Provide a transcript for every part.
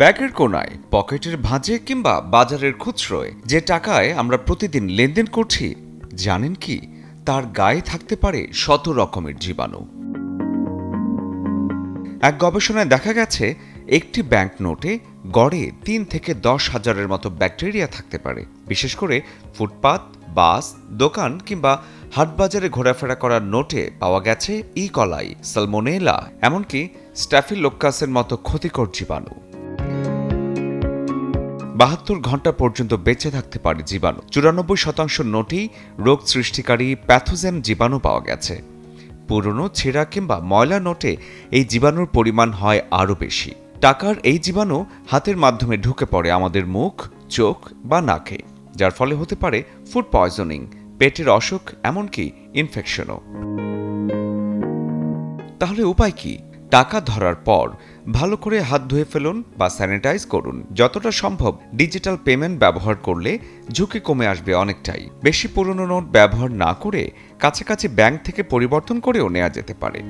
ব্যাগের কোনায়, পকেটের ভাঁজে কিংবা বাজারের খুচরোয় যে টাকায় আমরা প্রতিদিন লেনদেন করছি, জানেন কি তার গায়ে থাকতে পারে শত রকমের জীবাণু। এক গবেষণায় দেখা গেছে একটি ব্যাংক নোটে গড়ে ৩ থেকে ১০ হাজারের মতো ব্যাকটেরিয়া থাকতে পারে। বিশেষ করে ফুটপাত, বাস, দোকান কিংবা হাটবাজারে ঘোরাফেরা করার নোটে পাওয়া গেছে ই কলাই, সালমোনেলা, এমনকি স্ট্যাফিলোকাসের মতো ক্ষতিকর জীবাণু। ৭২ ঘন্টা পর্যন্ত বেঁচে থাকতে পারে জীবাণু। ৯৪% নোটেই রোগ সৃষ্টিকারী প্যাথোজেন জীবাণু পাওয়া গেছে। পুরনো, ছেঁড়া কিংবা ময়লা নোটে এই জীবাণুর পরিমাণ হয় আরও বেশি। টাকার এই জীবাণু হাতের মাধ্যমে ঢুকে পড়ে আমাদের মুখ, চোখ বা নাকে, যার ফলে হতে পারে ফুড পয়জনিং, পেটের অসুখ, এমনকি ইনফেকশনও। তাহলে উপায় কি? টাকা ধরার পর ভালো করে হাত ধুয়ে ফেলুন বা স্যানিটাইজ করুন। যতটা সম্ভব ডিজিটাল পেমেন্ট ব্যবহার করলে ঝুঁকি কমে আসবে অনেকটাই। বেশি পুরনো নোট ব্যবহার না করে কাছাকাছি ব্যাংক থেকে পরিবর্তন করেও নেওয়া যেতে পারে।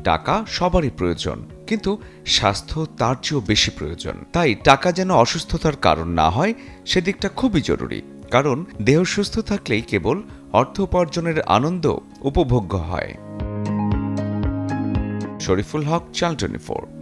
টাকা সবারই প্রয়োজন, কিন্তু স্বাস্থ্য তার চেয়েও বেশি প্রয়োজন। তাই টাকা যেন অসুস্থতার কারণ না হয়, সেদিকটা খুবই জরুরি। কারণ দেহ সুস্থ থাকলেই কেবল অর্থ উপার্জনের আনন্দ উপভোগ্য হয়। শরীফুল হক, চ্যানেল 24।